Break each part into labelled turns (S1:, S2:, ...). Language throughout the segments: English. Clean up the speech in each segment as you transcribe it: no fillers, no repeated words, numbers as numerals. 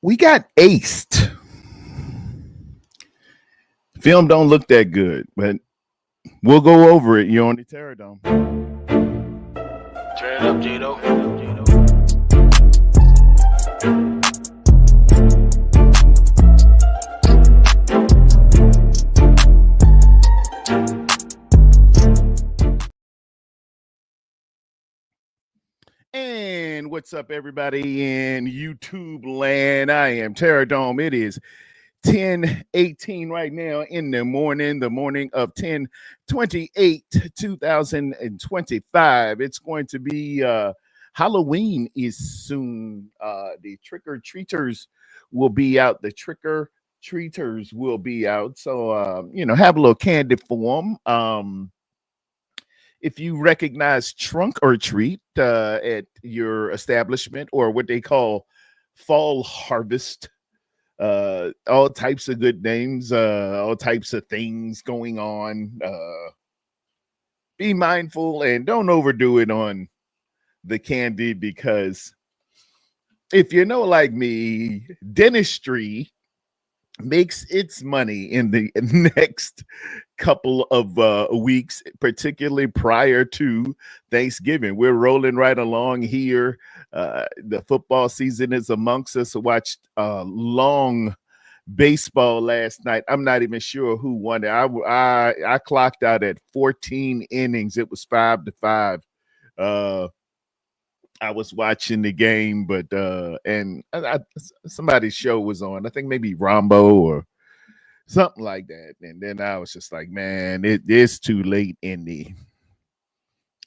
S1: We got aced. Film don't look that good, but we'll go over it. You're on the Terror Dome.
S2: Turn it up, Gino.
S1: And what's up, everybody in YouTube land? I am Terror Dome. It is 10:18 right now in the morning of 10/28, 2025. It's going to be Halloween is soon. The trick-or-treaters will be out. The trick-or-treaters will be out. So have a little candy for them. If you recognize trunk or treat at your establishment, or what they call fall harvest, all types of good names, all types of things going on. Be mindful and don't overdo it on the candy, because if you know, like me, dentistry makes its money in the next couple of weeks, particularly prior to Thanksgiving. We're rolling right along here. The football season is amongst us. I watched long baseball last night. I'm not even sure who won it. I clocked out at 14 innings. It was 5-5. I was watching the game, but somebody's show was on. I think maybe Rambo or something like that. And then I was just like, man, it is too late in the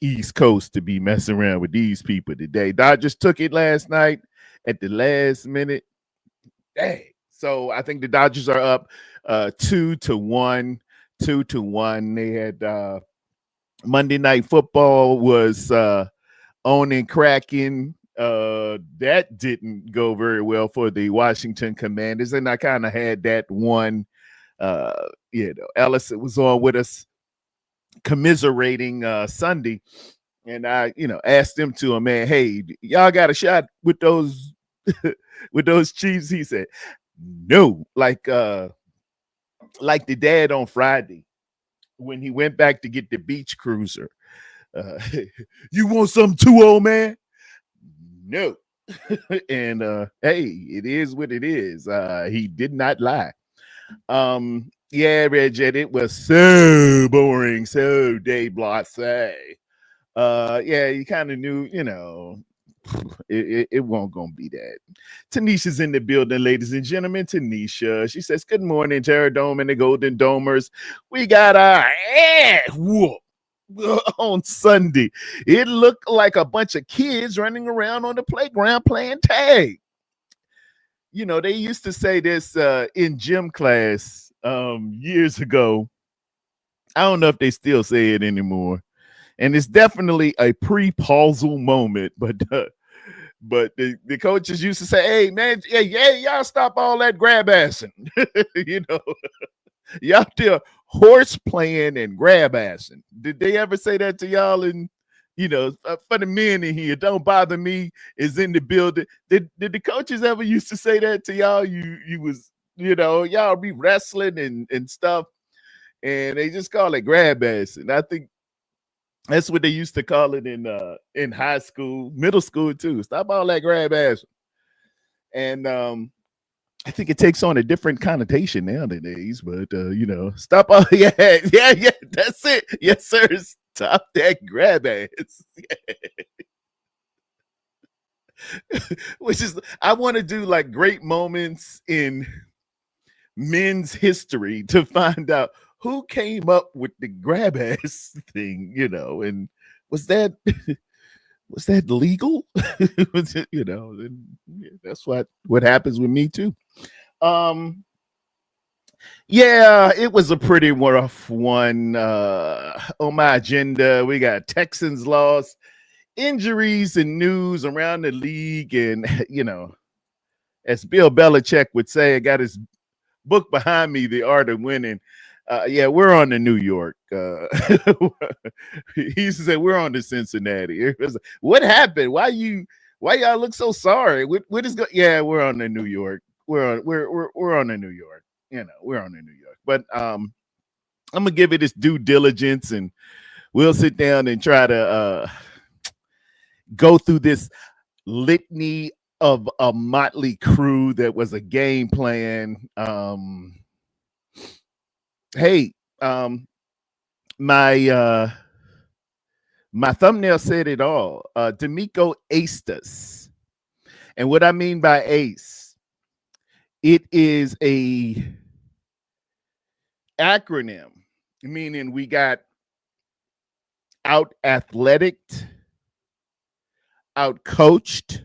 S1: East Coast to be messing around with these people today. Dodgers took it last night at the last minute. Dang. So I think the Dodgers are up 2-1. 2-1. They had Monday Night Football was on and cracking. That didn't go very well for the Washington Commanders, and I kind of had that one. Ellison was on with us commiserating Sunday, and I, asked him to him, man, hey, y'all got a shot with those with those Chiefs? He said, no, like the dad on Friday when he went back to get the beach cruiser. You want something too, old man? No. And hey, it is what it is. He did not lie. Reggie, it was so boring, so day blasé. You kind of knew, it won't gonna be that. Tanisha's in the building, ladies and gentlemen. Tanisha, she says, good morning, Terror Dome and the Golden Domers. We got our whoop on Sunday. It looked like a bunch of kids running around on the playground playing tag. They used to say this in gym class years ago. I don't know if they still say it anymore. And it's definitely a pre-pausal moment, but the coaches used to say, hey, man, y'all stop all that grab assing. Y'all there horse playing and grab assing. Did they ever say that to y'all? And for the men in here, don't bother me is in the building. Did the coaches ever used to say that to y'all? You was, y'all be wrestling and stuff, and they just call it grab assing. I think that's what they used to call it in high school, middle school too. Stop all that grab assing. And I think it takes on a different connotation nowadays, but stop all yeah, that's it. Yes, sir. Stop that grab ass. Which is, I want to do like great moments in men's history to find out who came up with the grab ass thing, and was that legal? And that's what happens with me too. It was a pretty rough one. On my agenda, we got Texans loss, injuries, and news around the league. And, as Bill Belichick would say, I got his book behind me, The Art of Winning. We're on to New York. He said, we're on to Cincinnati. What happened? Why y'all look so sorry? What is we're on to New York. we're on the New York. We're on the New York. But I'm gonna give it its due diligence, and we'll sit down and try to go through this litany of a motley crew that was a game plan. Hey, my thumbnail said it all. D'Amico aced us. And what I mean by ace, it is a acronym, meaning we got out athleticked, out coached,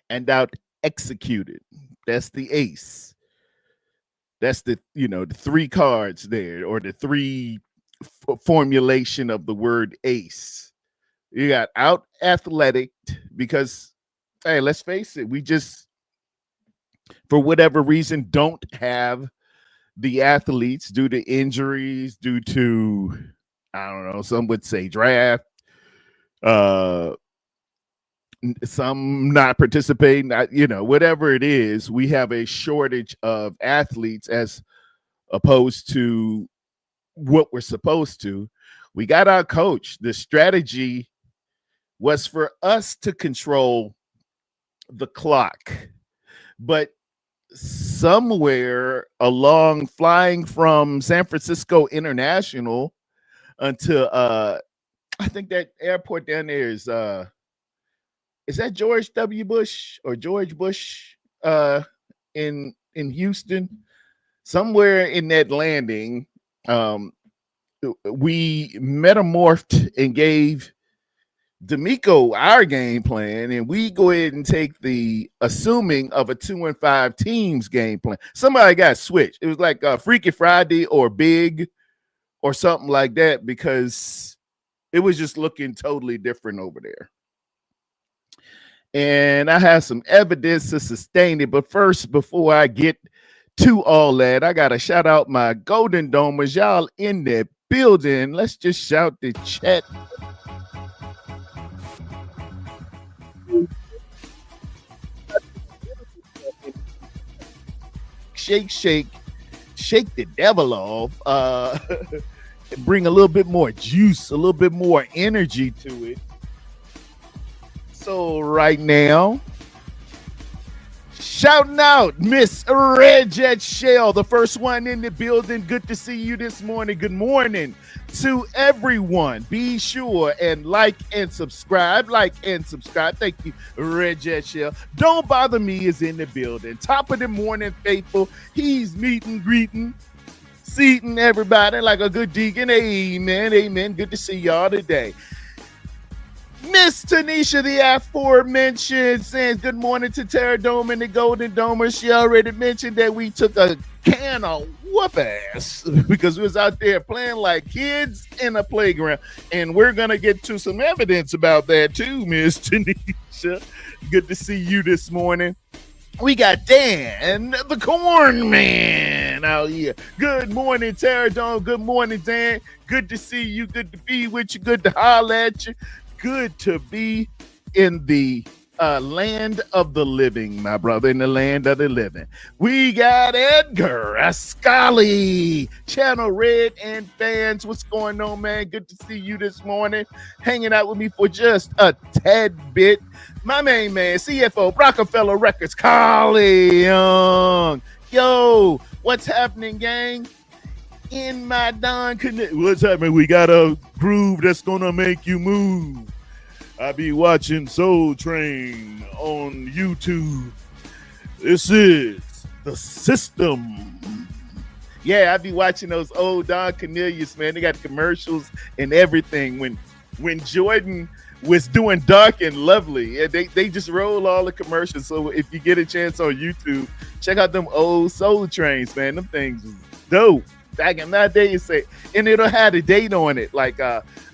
S1: and out executed. That's the ace. That's the three cards there, or the three formulation of the word ace. You got out athletic because, hey, let's face it, we just, for whatever reason, don't have the athletes due to injuries, due to, I don't know, some would say draft, some not participating, whatever it is, we have a shortage of athletes as opposed to what we're supposed to. We got our coach. The strategy was for us to control the clock, but somewhere along, flying from San Francisco International until I think that airport down there is that George W. Bush or George Bush in Houston? Somewhere in that landing, we metamorphed and gave D'Amico our game plan, and we go ahead and take the assuming of a 2-5 teams game plan. Somebody got switched. It was like Freaky Friday or Big or something like that, because it was just looking totally different over there. And I have some evidence to sustain it. But first, before I get to all that, I got to shout out my Golden Domers. Y'all in the building. Let's just shout the chat. Shake the devil off. Bring a little bit more juice, a little bit more energy to it. So right now, shouting out Miss Red Jet Shell, the first one in the building. Good to see you this morning. Good morning to everyone. Be sure and like and subscribe. Thank you, Red Jet Shell. Don't Bother Me is in the building. Top of the morning, faithful. He's meeting, greeting, seating everybody like a good deacon. Amen, amen. Good to see y'all today. Miss Tanisha, the aforementioned, saying good morning to Terra Dome and the Golden Domers. She already mentioned that we took a can of whoop ass because we was out there playing like kids in a playground. And we're going to get to some evidence about that too, Miss Tanisha. Good to see you this morning. We got Dan, the Corn Man, out here. Good morning, Terra Dome. Good morning, Dan. Good to see you. Good to be with you. Good to holler at you. Good to be in the land of the living, my brother, in the land of the living. We got Edgar Ascali, Channel Red and fans. What's going on, man? Good to see you this morning. Hanging out with me for just a tad bit. My main man, CFO, Rockefeller Records, Carly Young. Yo, what's happening, gang? In my Don Connect. What's happening? We got a groove that's gonna make you move. I be watching Soul Train on YouTube. This is the system. Yeah, I be watching those old Don Cornelius, man. They got commercials and everything. When Jordan was doing Dark and Lovely, and they just roll all the commercials. So if you get a chance on YouTube, check out them old Soul Trains, man. Them things was dope. Back in that day, you say, and it'll have a date on it, like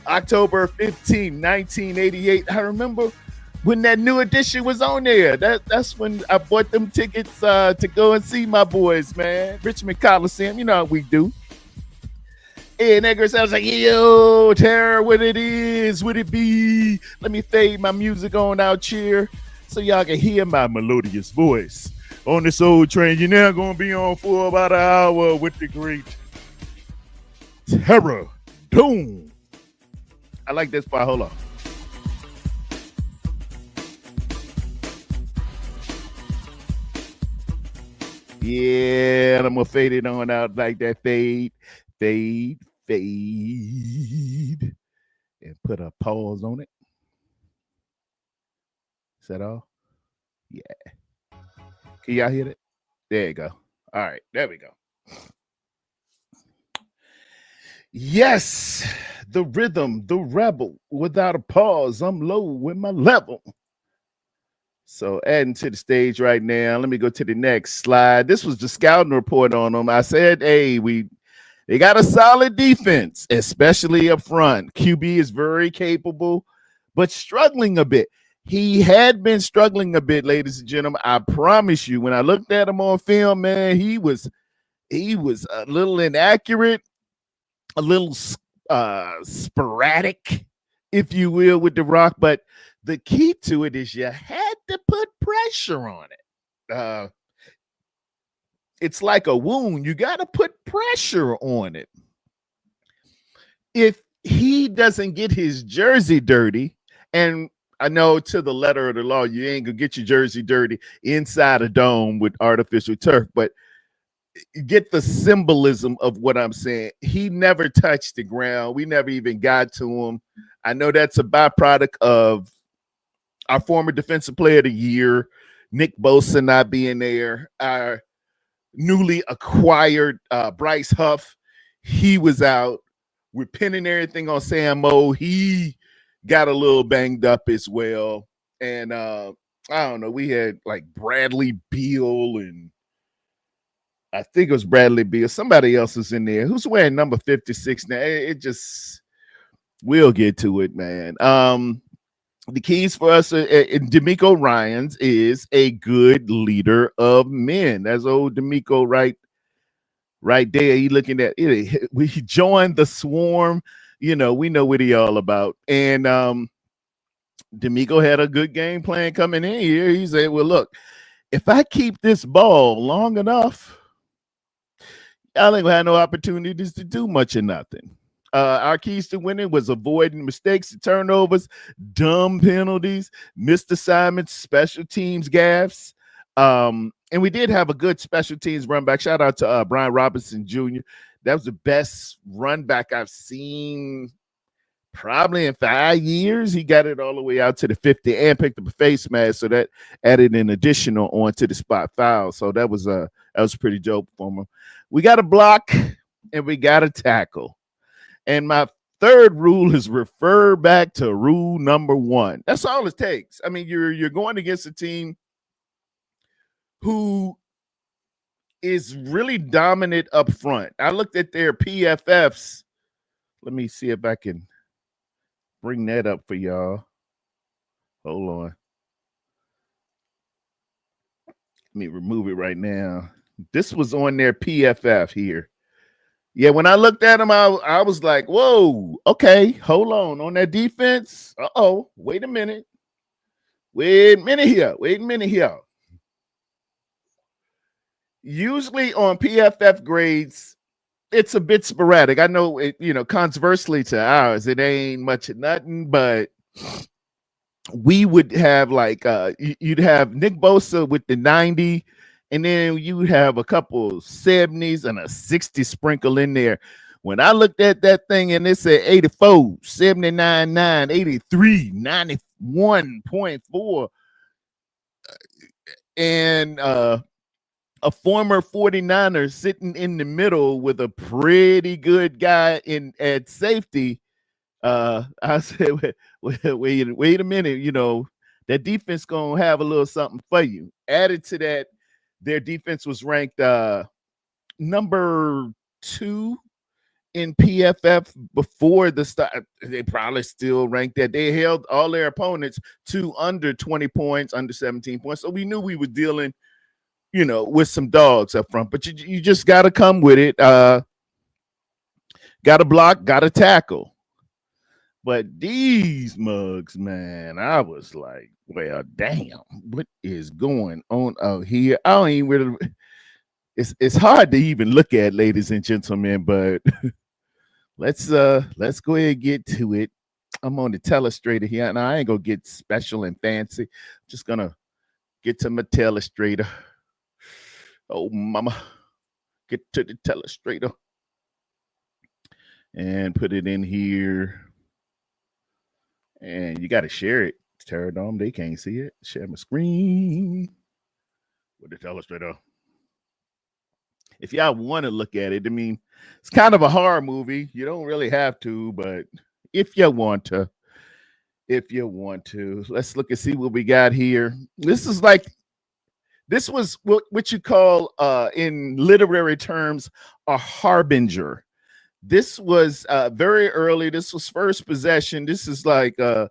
S1: October 15, 1988. I remember when that new edition was on there. That's when I bought them tickets to go and see my boys, man. Richmond Coliseum, you know how we do. And Edgar sounds like, yo, Tara, what it is, would it be? Let me fade my music on out here so y'all can hear my melodious voice. on this old train. You're now going to be on for about an hour with the great Terror Doom. I like this part. Hold on. Yeah, and I'm going to fade it on out like that. Fade, fade, fade. And put a pause on it. Is that all? Yeah. Can y'all hear it? There you go. All right, there we go. Yes, the rhythm, the rebel, without a pause. I'm low with my level. So adding to the stage right now. Let me go to the next slide. This was the scouting report on them. I said, hey, they got a solid defense, especially up front. QB is very capable, but struggling a bit. He had been struggling a bit, ladies and gentlemen. I promise you, when I looked at him on film, man, he was a little inaccurate, a little sporadic, if you will, with the rock. But the key to it is you had to put pressure on it. It's like a wound. You got to put pressure on it. If he doesn't get his jersey dirty, and I know to the letter of the law, you ain't going to get your jersey dirty inside a dome with artificial turf, but get the symbolism of what I'm saying. He never touched the ground. We never even got to him. I know that's a byproduct of our former defensive player of the year, Nick Bosa, not being there. Our newly acquired Bryce Huff, he was out. We're pinning everything on Sam Moe. He got a little banged up as well. And I don't know, we had like Bradley Beal, and I think it was Bradley Beal. Somebody else is in there. Who's wearing number 56 now? It just, we'll get to it, man. The keys for us, D'Amico Ryans is a good leader of men. That's old D'Amico right there. He looking at it. We joined the swarm. You know, we know what he all about. And D'Amico had a good game plan coming in here. He said, well, look, if I keep this ball long enough, I think we had no opportunities to do much of nothing. Our keys to winning was avoiding mistakes and turnovers, dumb penalties, missed assignments, special teams gaffes. And we did have a good special teams run back. Shout out to Brian Robinson Jr. That was the best run back I've seen probably in 5 years. He got it all the way out to the 50 and picked up a face mask. So that added an additional onto the spot foul. So that was pretty dope for him. We got a block and we got a tackle. And my third rule is refer back to rule number 1. That's all it takes. I mean, you're going against a team who is really dominant up front. I looked at their PFFs. Let me see if I can bring that up for y'all. Hold on. Let me remove it right now. This was on their PFF here. Yeah, when I looked at him, I was like, whoa, okay, hold on that defense. Uh-oh, wait a minute here. Usually on PFF grades, it's a bit sporadic. I know, conversely to ours, it ain't much of nothing, but we would have like, you'd have Nick Bosa with the 90, and then you have a couple 70s and a 60 sprinkle in there. When I looked at that thing and it said 84, 79, 9, 83, 91.4, and a former 49er sitting in the middle with a pretty good guy at safety, I said, wait a minute, that defense gonna have a little something for you. Added to that, their defense was ranked number 2 in PFF before the start. They probably still ranked that. They held all their opponents to under 20 points, under 17 points. So we knew we were dealing, with some dogs up front. But you just got to come with it. Got to block, got to tackle. But these mugs, man, I was like, well, damn, what is going on out here? I don't even really, it's hard to even look at, ladies and gentlemen, but let's go ahead and get to it. I'm on the telestrator here, and I ain't gonna get special and fancy. I'm just gonna get to my telestrator. Oh mama, get to the telestrator and put it in here. And you got to share it. Terradome, they can't see it. Share my screen with the telestrator. If y'all want to look at it, I mean, it's kind of a horror movie. You don't really have to, but if you want to, let's look and see what we got here. This is like, this was what you call in literary terms a harbinger. This was very early. This was first possession. This is like a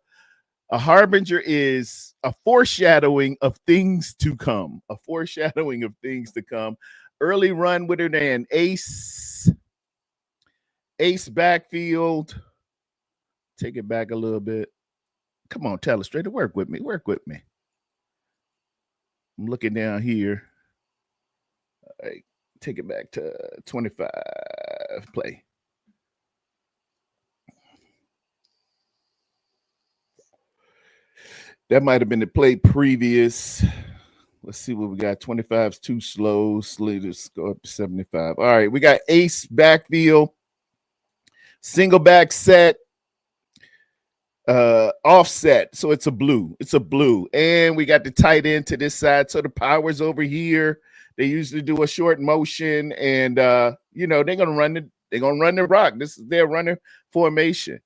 S1: harbinger is a foreshadowing of things to come. A foreshadowing of things to come. Early run with her and ace backfield. Take it back a little bit. Come on, telestrator, work with me. I'm looking down here. All right, take it back to 25. Play. That might have been the play previous. Let's see what we got. 25 is too slow. Let's go up to 75. All right, we got ace backfield, single back set, offset. So it's a blue. And we got the tight end to this side. So the power's over here. They usually do a short motion, and they're gonna run the rock. This is their running formation.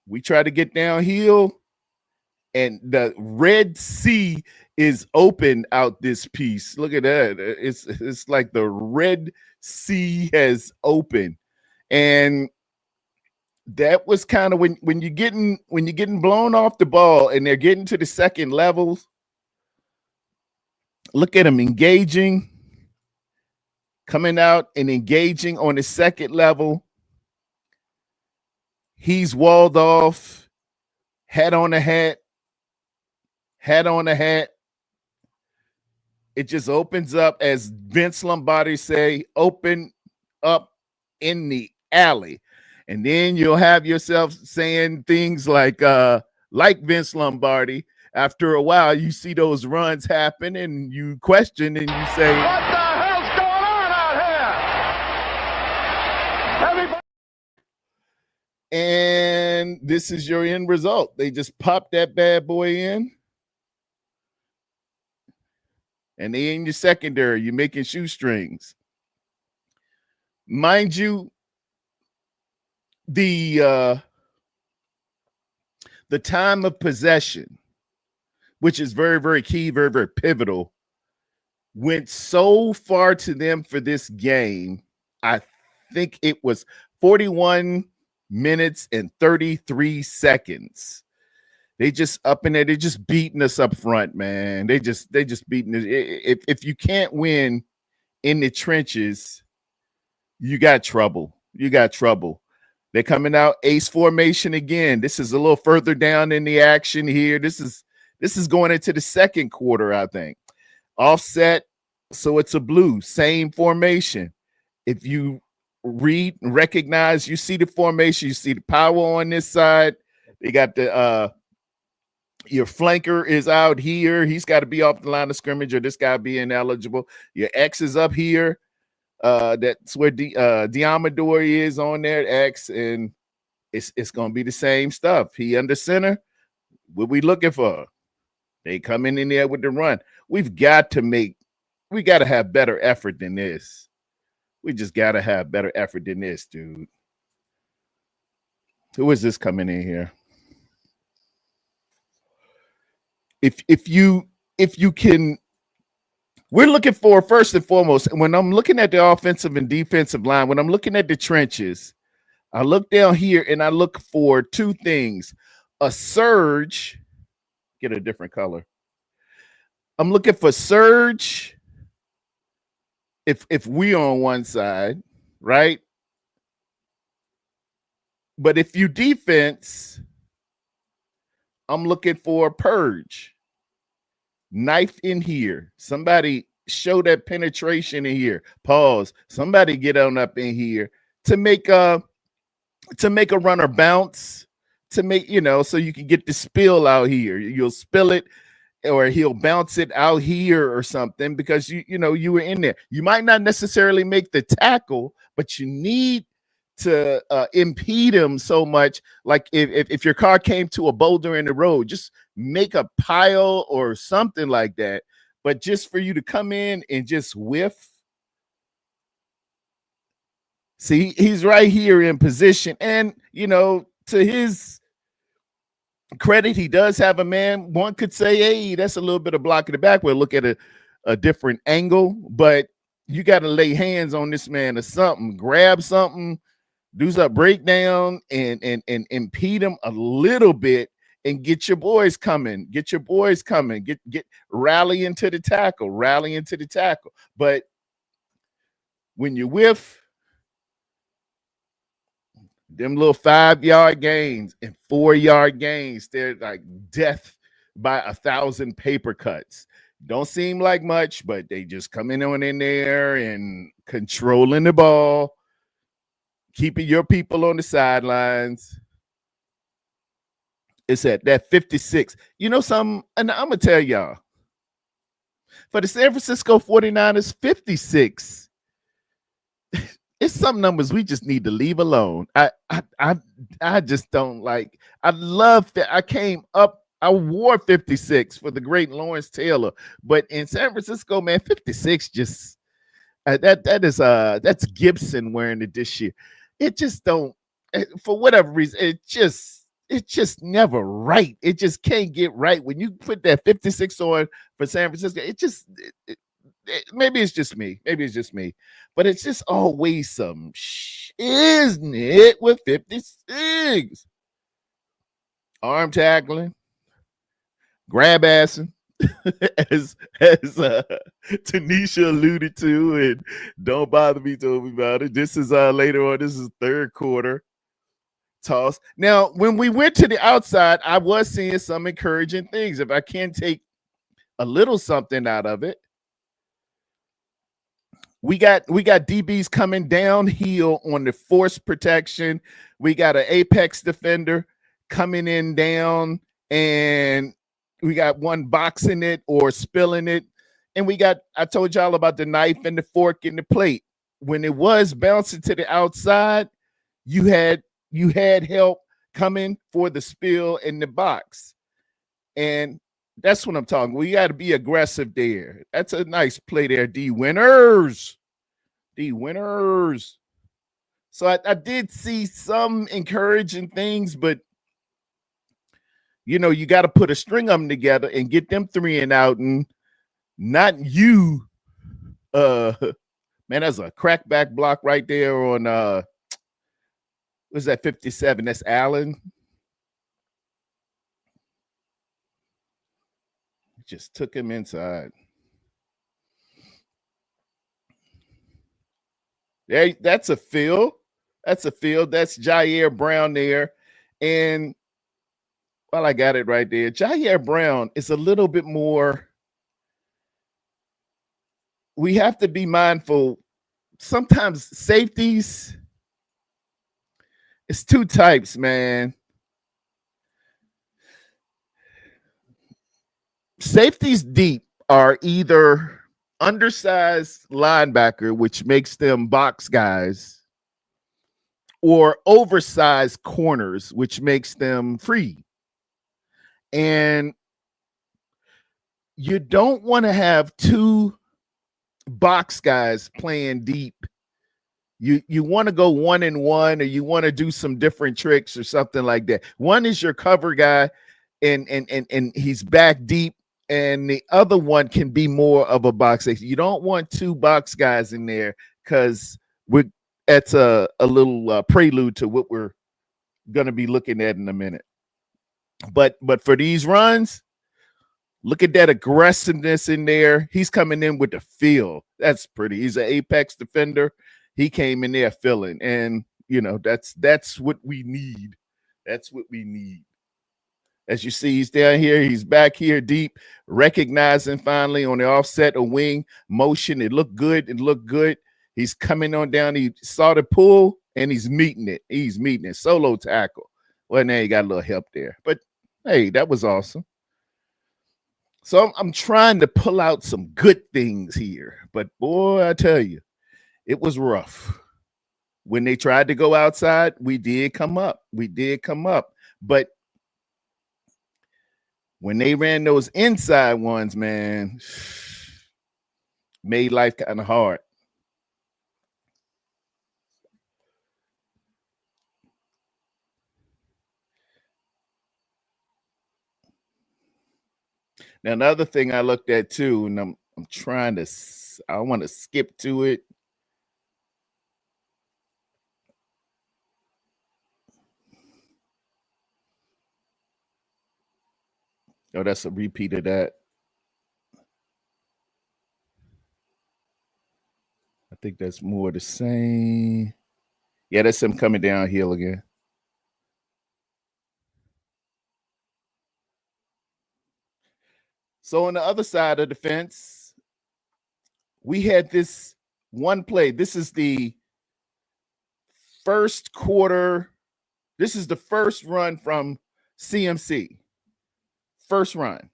S1: We try to get downhill, and the Red Sea is open out this piece. Look at that. It's like the Red Sea has opened. And that was kind of when you're getting blown off the ball and they're getting to the second level. Look at them engaging, coming out and engaging on the second level. He's walled off, hat on the hat. It just opens up, as Vince Lombardi say, open up in the alley. And then you'll have yourself saying things like Vince Lombardi. After a while, you see those runs happen and you question and you say, what the hell's going on out here? Everybody. And this is your end result. They just popped that bad boy in. And they in your secondary. You're making shoestrings. Mind you, the time of possession, which is very, very key, very, very pivotal, went so far to them for this game. I think it was 41 minutes and 33 seconds. They just up in there. They just beating us up front, man. They just beating us. If you can't win in the trenches, you got trouble. They're coming out ace formation again. This is a little further down in the action here. This is going into the second quarter, I think. Offset, so it's a blue, same formation. If you read and recognize, you see the formation, you see the power on this side. They got the your flanker is out here. He's got to be off the line of scrimmage, or this guy being eligible. Your X is up here. That's where Diamador is on there, X, and it's gonna be the same stuff. He under center. What we looking for? They coming in there with the run. We got to have better effort than this. We just got to have better effort than this, dude. Who is this coming in here? If you can, we're looking for, first and foremost, when I'm looking at the offensive and defensive line, when I'm looking at the trenches, I look down here and I look for two things: a surge. Get a different color. I'm looking for surge. If we on one side, right? But if you defense, I'm looking for a purge. Knife in here. Somebody show that penetration in here. Pause. Somebody get on up in here to make a runner bounce, to make, so you can get the spill out here. You'll spill it, or he'll bounce it out here or something, because you were in there. You might not necessarily make the tackle, but you need to impede him so much. Like if your car came to a boulder in the road, just make a pile or something like that. But just for you to come in and just whiff. See, he's right here in position, and to his credit, he does have a man. One could say, hey, that's a little bit of block in the back. We'll look at a different angle, but you got to lay hands on this man or something. Grab something, do some breakdown, and impede him a little bit, and get your boys coming. Get rally into the tackle. But when you whiff, them little 5-yard gains and 4-yard gains, they're like death by 1,000 paper cuts. Don't seem like much, but they just coming on in there and controlling the ball, keeping your people on the sidelines. It's at that 56. You know something? And I'm going to tell y'all, for the San Francisco 49ers, 56, it's some numbers we just need to leave alone. I just don't like. I love that I came up. I wore 56 for the great Lawrence Taylor, but in San Francisco, man, 56 just that's Gibson wearing it this year. It just don't, for whatever reason, it's just never right. It just can't get right when you put that 56 on for San Francisco. Maybe it's just me. But it's just always some isn't it, with 56? Arm tackling, grab assing, as Tanisha alluded to, and Don't Bother Me told me about it. This is later on. This is third quarter toss. Now, when we went to the outside, I was seeing some encouraging things. If I can take a little something out of it, we got DBs coming downhill on the force protection. We got an apex defender coming in down, and we got one boxing it or spilling it. And I told y'all about the knife and the fork and the plate. When it was bouncing to the outside, you had help coming for the spill in the box. And that's what I'm talking. We got to be aggressive there. That's a nice play there, D winners. So I did see some encouraging things, but you got to put a string of them together and get them 3 and out, and not you. Man, that's a crackback block right there on what's that, 57? That's Allen. Just took him inside. There, that's a field. That's Jair Brown there. And I got it right there. Jair Brown is a little bit more. We have to be mindful. Sometimes safeties, it's 2 types, man. Safeties deep are either undersized linebacker, which makes them box guys, or oversized corners, which makes them free. And you don't want to have 2 box guys playing deep. You want to go 1-1, or you want to do some different tricks or something like that. One is your cover guy, and he's back deep, and the other one can be more of a box safety. You don't want 2 box guys in there, because that's a little prelude to what we're going to be looking at in a minute. But for these runs, look at that aggressiveness in there. He's coming in with the feel. That's pretty. He's an apex defender. He came in there filling. And That's what we need. That's what we need. As you see, he's down here. He's back here deep, recognizing finally on the offset a wing motion. It looked good. It looked good. He's coming on down. He saw the pull, and he's meeting it. He's meeting it. Solo tackle. Well, now he got a little help there. But, hey, that was awesome. So I'm trying to pull out some good things here. But, boy, I tell you, it was rough. When they tried to go outside, we did come up. But when they ran those inside ones, man, made life kind of hard. Now, another thing I looked at too, and I'm trying to, I want to skip to it. Oh, that's a repeat of that. I think that's more the same. Yeah, that's him coming downhill again. So on the other side of the fence, we had this one play. This is the first quarter. This is the first run from CMC. First run.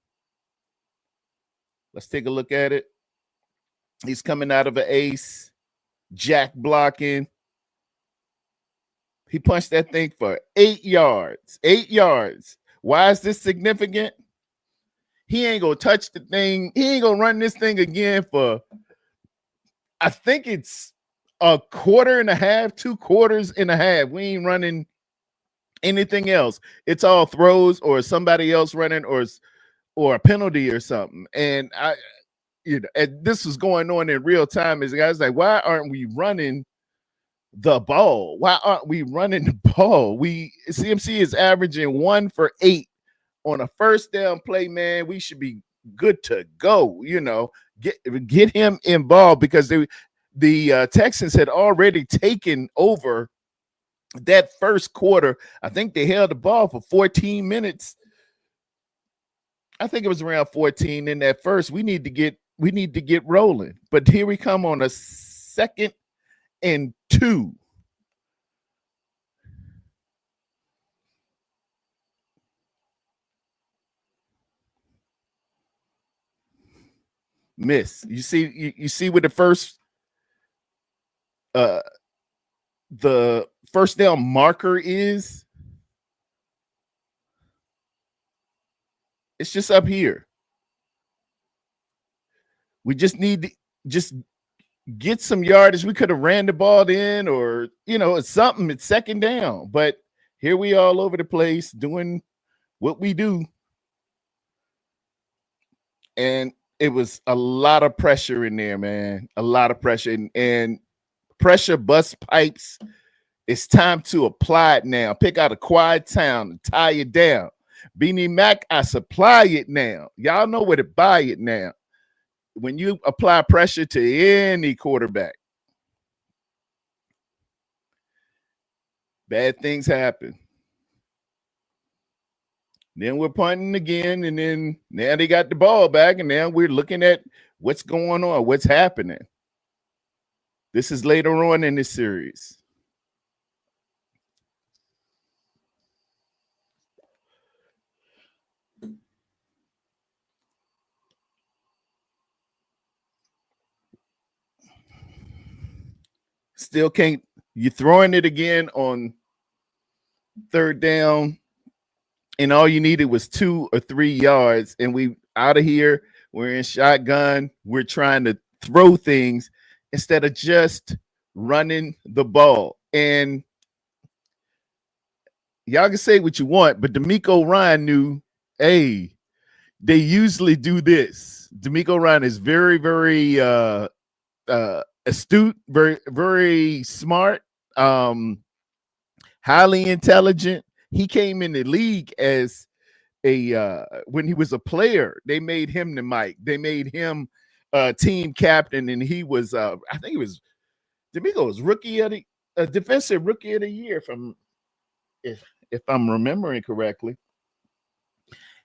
S1: Let's take a look at it. He's coming out of an ace, jack blocking. He punched that thing for 8 yards. 8 yards. Why is this significant? He ain't going to touch the thing. He ain't going to run this thing again for, I think it's a quarter and a half, 2 quarters and a half. We ain't running anything else. It's all throws or somebody else running or a penalty or something. And and this was going on in real time. As the guys like, why aren't we running the ball? Why aren't we running the ball? CMC is averaging 1 for 8 on a first down play, man. We should be good to go. Get him involved because the Texans had already taken over that first quarter. I think they held the ball for 14 minutes. I think it was around 14 in that first. We need to get rolling. But here we come on a 2nd and 2. Miss. You see what the first down marker is? It's just up here. We just need to just get some yardage. We could have ran the ball in or, it's something. It's 2nd down. But here we are all over the place doing what we do. And it was a lot of pressure in there, man. A lot of pressure. And pressure bust pipes. It's time to apply it now. Pick out a quiet town and tie it down. Beanie Mac, I supply it now. Y'all know where to buy it now. When you apply pressure to any quarterback, bad things happen. Then we're punting again, and then now they got the ball back, and now we're looking at what's going on, what's happening. This is later on in this series. Still can't. You're throwing it again on 3rd down, and all you needed was 2 or 3 yards, and we out of here. We're in shotgun. We're trying to throw things instead of just running the ball. And y'all can say what you want, but D'Amico Ryan knew, hey, they usually do this. D'Amico Ryan is very, very astute, very, very smart, highly intelligent. He came in the league as when he was a player. They made him the mic. They made him team captain, and he was I think it was D'Amico was rookie of the a defensive rookie of the year from if I'm remembering correctly.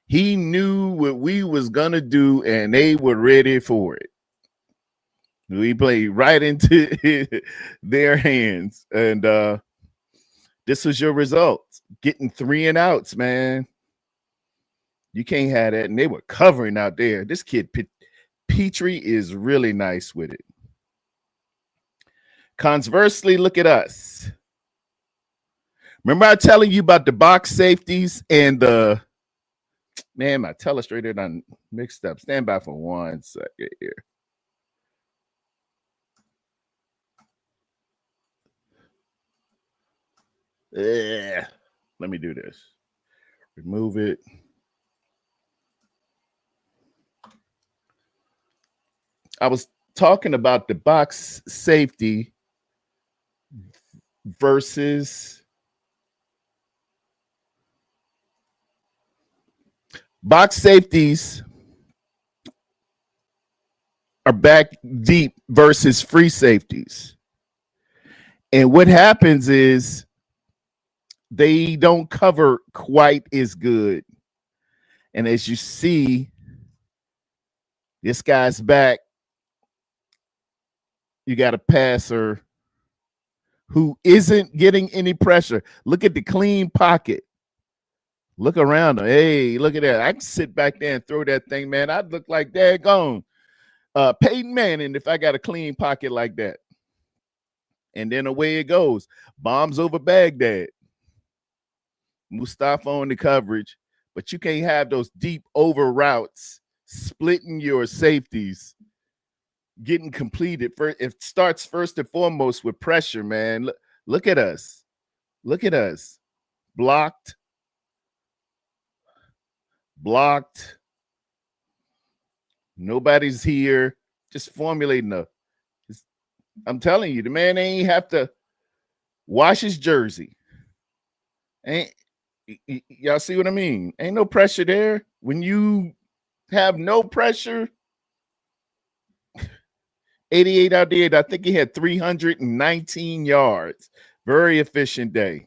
S1: He knew what we was gonna do, and they were ready for it. We played right into their hands, and this was your result. Getting 3 and outs, man. You can't have that. And they were covering out there. This kid Petrie is really nice with it. Conversely, look at us. Remember I telling you about the box safeties and the man, my telestrator done mixed up. Stand by for 1 second here. Let me do this. Remove it. I was talking about the box safety versus box safeties are back deep versus free safeties. And what happens is they don't cover quite as good. And as you see, this guy's back. You got a passer who isn't getting any pressure. Look at the clean pocket. Look around him. Hey, look at that. I can sit back there and throw that thing, man. I'd look like daggone Peyton Manning if I got a clean pocket like that. And then away it goes. Bombs over Baghdad. Mustafa on the coverage. But you can't have those deep over routes splitting your safeties getting completed. It starts first and foremost with pressure, man. Look at us. Look at us. Blocked. Nobody's here. Just formulating I'm telling you, the man ain't have to wash his jersey. Y'all see what I mean? Ain't no pressure there. When you have no pressure, 88 out there. I think he had 319 yards. Very efficient day.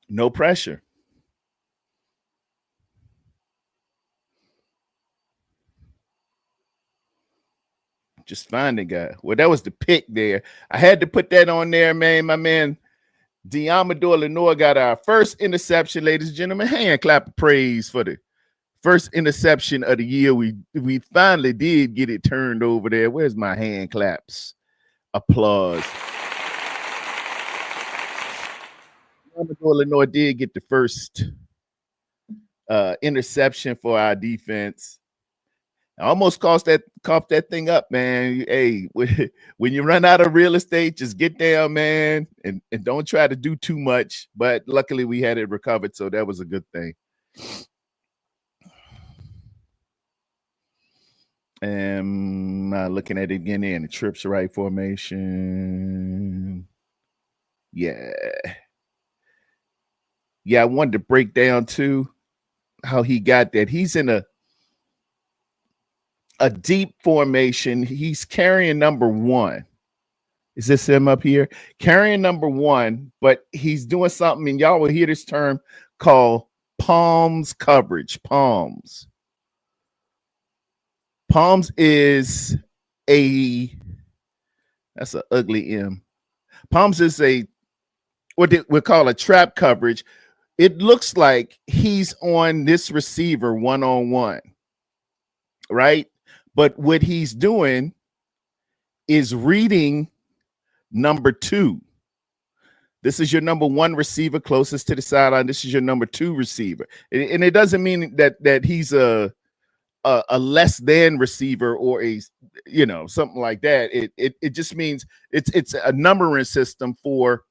S1: No pressure. Just find the guy. Well, that was the pick there. I had to put that on there, man. My man, Diamador Lenore got our first interception, ladies and gentlemen. Hand clap of praise for the first interception of the year. We finally did get it turned over there. Where's my hand claps? Applause. Diamador Lenore did get the first interception for our defense. I almost coughed that thing up, man. Hey, when you run out of real estate, just get down, man, and don't try to do too much. But luckily, we had it recovered, so that was a good thing. And looking at it again in the trips right formation. Yeah. I wanted to break down too how he got that. He's in a deep formation. He's carrying number 1. Is this him up here? Carrying number 1, but he's doing something, and y'all will hear this term called palms coverage. Palms is that's an ugly M. Palms is what we call a trap coverage. It looks like he's on this receiver one-on-one, right? But what he's doing is reading number 2. This is your number 1 receiver closest to the sideline. This is your number 2 receiver. And it doesn't mean that he's a less than receiver or something like that. It just means it's a numbering system for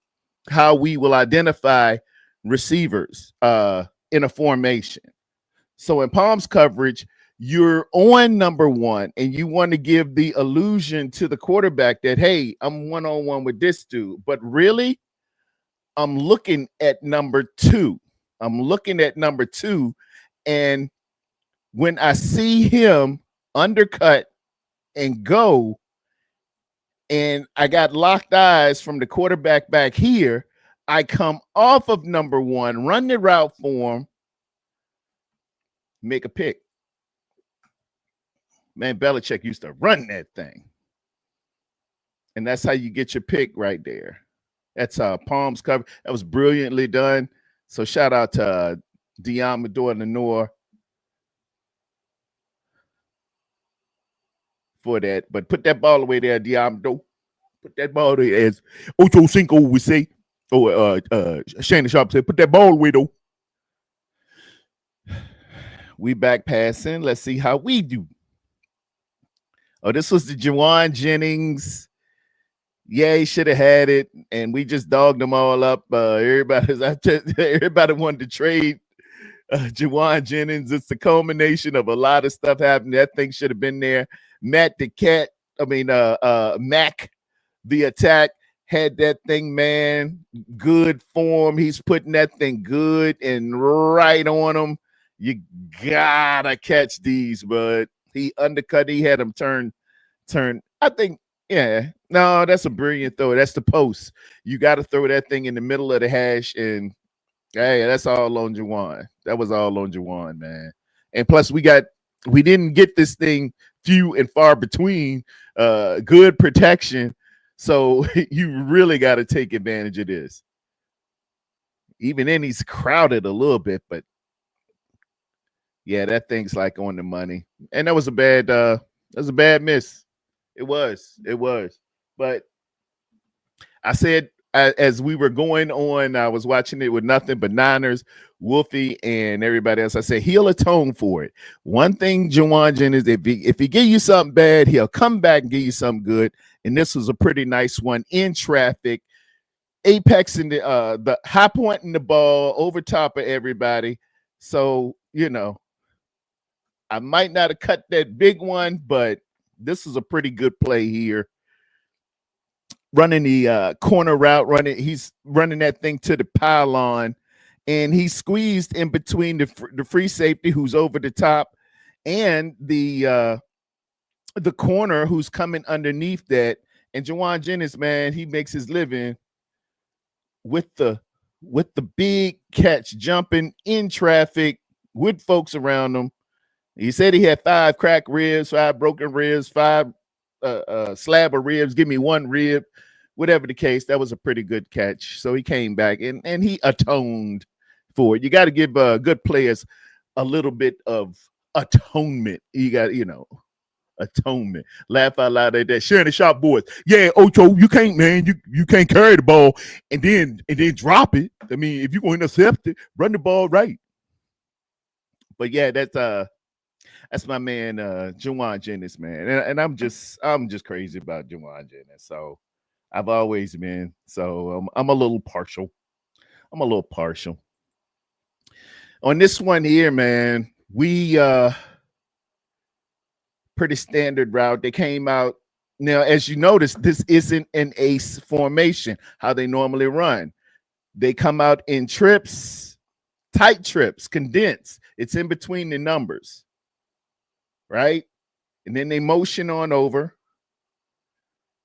S1: how we will identify receivers in a formation. So in palms coverage, you're on number 1 and you want to give the illusion to the quarterback that, hey, I'm one-on-one with this dude. But really, I'm looking at number 2. And when I see him undercut and go, and I got locked eyes from the quarterback back here. I come off of number one, run the route for him, make a pick. Man, Belichick used to run that thing. And that's how you get your pick right there. That's palms covered. That was brilliantly done. So shout out to Diamador Lenore for that. But put that ball away there, Diamador. Put that ball there, as Ocho Cinco would say. Or Shannon Sharp said, put that ball away, though. We back passing. Let's see how we do. Oh, this was the Juwan Jennings. Yeah, he should have had it, and we just dogged them all up. Everybody wanted to trade Juwan Jennings. It's the culmination of a lot of stuff happening. That thing should have been there. Mac, the attack, had that thing, man. Good form. He's putting that thing good and right on him. You gotta catch these, but he undercut. He had him turn. I think, yeah. No, that's a brilliant throw. That's the post. You got to throw that thing in the middle of the hash, and hey, that's all on Juwan. That was all on Juwan, man. And plus, we didn't get this thing few and far between. Good protection, so you really got to take advantage of this. Even then, he's crowded a little bit, but yeah, that thing's like on the money. And that was a bad miss. It was. But I said, as we were going on, I was watching it with nothing but Niners, Wolfie, and everybody else. I said, he'll atone for it. One thing, Juwan Jennings, if he give you something bad, he'll come back and give you something good. And this was a pretty nice one in traffic, apex in the high point in the ball over top of everybody. So, I might not have cut that big one, but this is a pretty good play here. Running the corner route, he's running that thing to the pylon, and he's squeezed in between the free safety who's over the top and the corner who's coming underneath that. And Juwan Jennings, man, he makes his living with the big catch, jumping in traffic with folks around him. He said he had 5 cracked ribs, 5 broken ribs, 5 slab of ribs. Give me 1 rib, whatever the case. That was a pretty good catch. So he came back and he atoned for it. You got to give good players a little bit of atonement. You got, atonement. Laugh out loud at that. Sharing the shop boys. Yeah, Ocho, you can't, man. You can't carry the ball and then drop it. I mean, if you're going to intercept it, run the ball right. But yeah, that's my man, Juwan Jennings, man. And I'm just crazy about Juwan Jennings. So I've always been. So I'm a little partial. On this one here, man, we pretty standard route. They came out. Now, as you notice, this isn't an ace formation, how they normally run. They come out in trips, tight trips, condensed. It's in between the numbers. Right? And then they motion on over.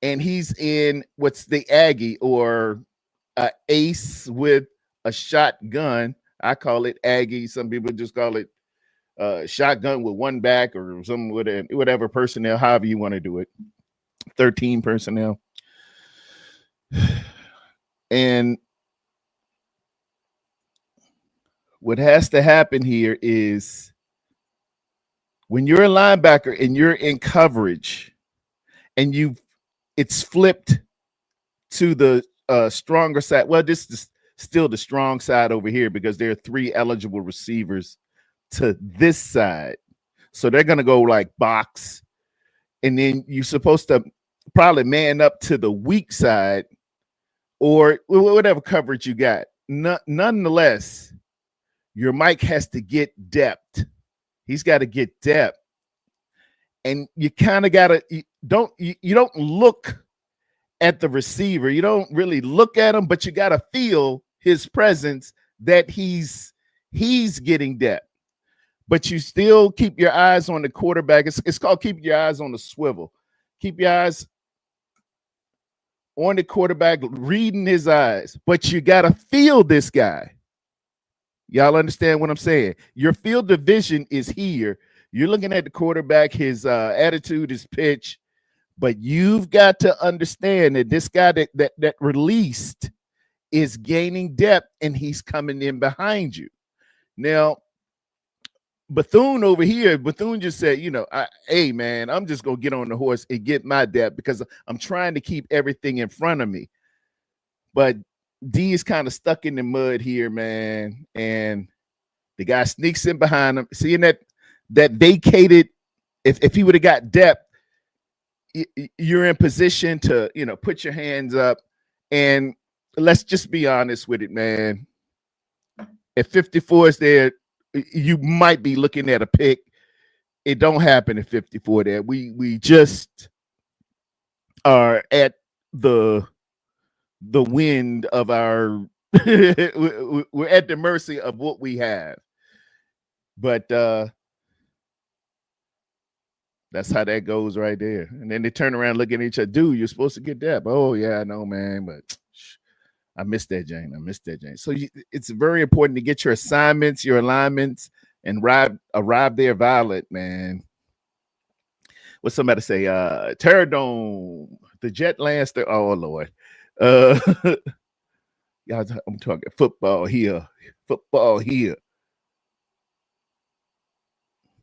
S1: And he's in what's the Aggie or ace with a shotgun. I call it Aggie. Some people just call it shotgun with one back or some whatever personnel, however you want to do it. 13 personnel. And what has to happen here is when you're a linebacker and you're in coverage and it's flipped to the stronger side. Well, this is still the strong side over here because there are 3 eligible receivers to this side. So they're going to go like box. And then you're supposed to probably man up to the weak side or whatever coverage you got. Nonetheless, your Mike has to get depth. He's got to get depth. And you kind of got to you don't look at the receiver. You don't really look at him, but you got to feel his presence that he's getting depth. But you still keep your eyes on the quarterback. It's called keeping your eyes on the swivel. Keep your eyes on the quarterback, reading his eyes, but you got to feel this guy. Y'all understand what I'm saying? Your field of vision is here. You're looking at the quarterback, his attitude, his pitch, but you've got to understand that this guy that released is gaining depth and he's coming in behind you. Now, Bethune over here, Bethune just said, hey, man, I'm just going to get on the horse and get my depth because I'm trying to keep everything in front of me. But D is kind of stuck in the mud here, man. And the guy sneaks in behind him. Seeing that vacated, if he would have got depth, you're in position to, put your hands up. And let's just be honest with it, man. If 54 is there, you might be looking at a pick. It don't happen at 54 there. We just are at the wind of our we're at the mercy of what we have. But that's how that goes right there. And then they turn around, look at each other. Dude, you're supposed to get that. Oh, yeah, I know, man. But I missed that, Jane. So it's very important to get your assignments, your alignments, and arrive there valid, man. What's somebody say? Terradome, the Jet Lancer. Oh, Lord. Y'all, I'm talking football here.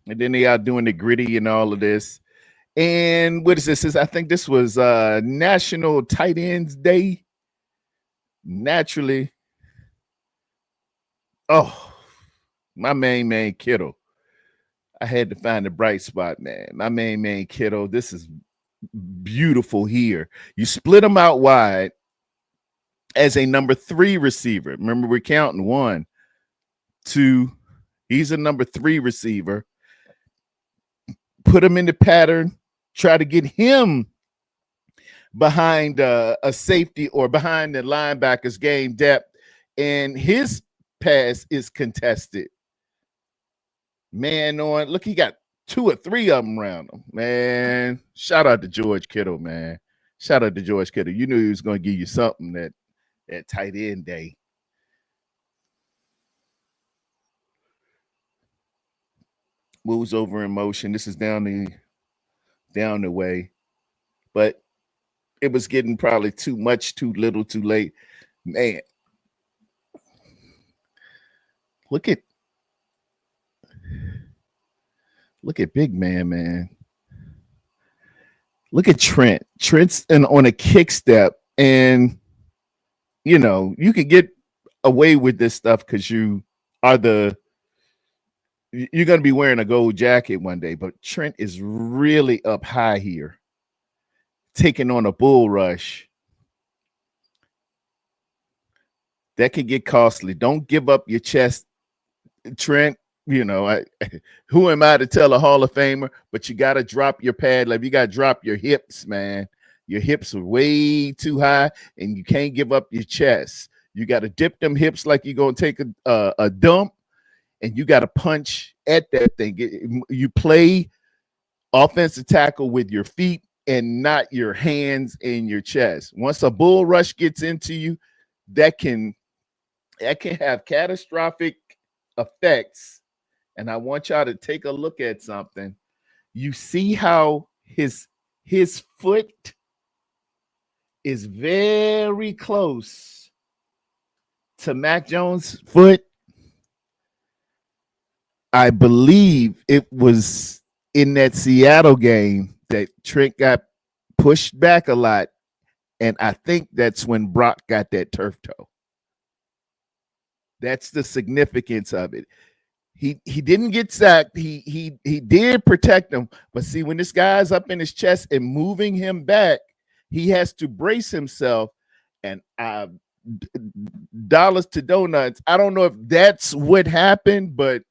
S1: And then they are doing the gritty and all of this. And what is this? I think this was National Tight Ends Day. Naturally. Oh, my main Kittle. I had to find the bright spot, man. My main Kittle. This is beautiful here. You split them out wide as a number 3 receiver. Remember, we're counting 1, 2. He's a number 3 receiver. Put him in the pattern. Try to get him behind a safety or behind the linebacker's game depth. And his pass is contested. Man on. Look, he got 2 or 3 of them around him. Man, shout out to George Kittle, man. Shout out to George Kittle. You knew he was going to give you something that tight end day. Moves over in motion. This is down the way. But it was getting probably too much, too little, too late. Man. Look at big man. Look at Trent. Trent's on a kick step, and you could get away with this stuff because you're going to be wearing a gold jacket one day. But Trent is really up high here, taking on a bull rush. That could get costly. Don't give up your chest, Trent. Who am I to tell a Hall of Famer? But you got to drop your pad. Like, you got to drop your hips, man. Your hips are way too high, and you can't give up your chest. You got to dip them hips like you're going to take a dump, and you got to punch at that thing. You play offensive tackle with your feet and not your hands and your chest. Once a bull rush gets into you, that can have catastrophic effects. And I want y'all to take a look at something. You see how his foot is very close to Mac Jones' foot. I believe it was in that Seattle game that Trent got pushed back a lot. And I think that's when Brock got that turf toe. That's the significance of it. He didn't get sacked. He did protect him. But see, when this guy's up in his chest and moving him back, he has to brace himself. And dollars to donuts. I don't know if that's what happened, but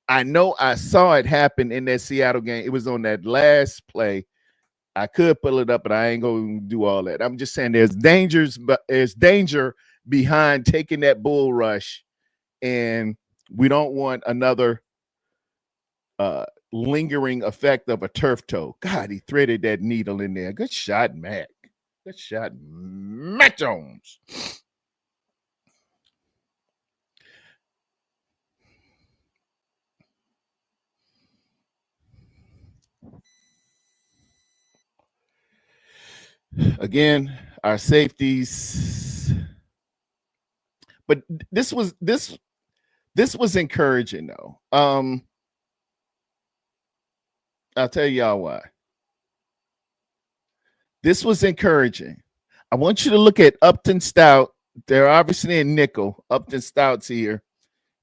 S1: I know I saw it happen in that Seattle game. It was on that last play. I could pull it up, but I ain't going to do all that. I'm just saying there's danger behind taking that bull rush, and we don't want another lingering effect of a turf toe. God, he threaded that needle in there. Good shot, Mac. Good shot, Matt Jones. Again, our safeties. But this was encouraging though. I'll tell y'all why. This was encouraging. I want you to look at Upton Stout. They're obviously in nickel. Upton Stout's here.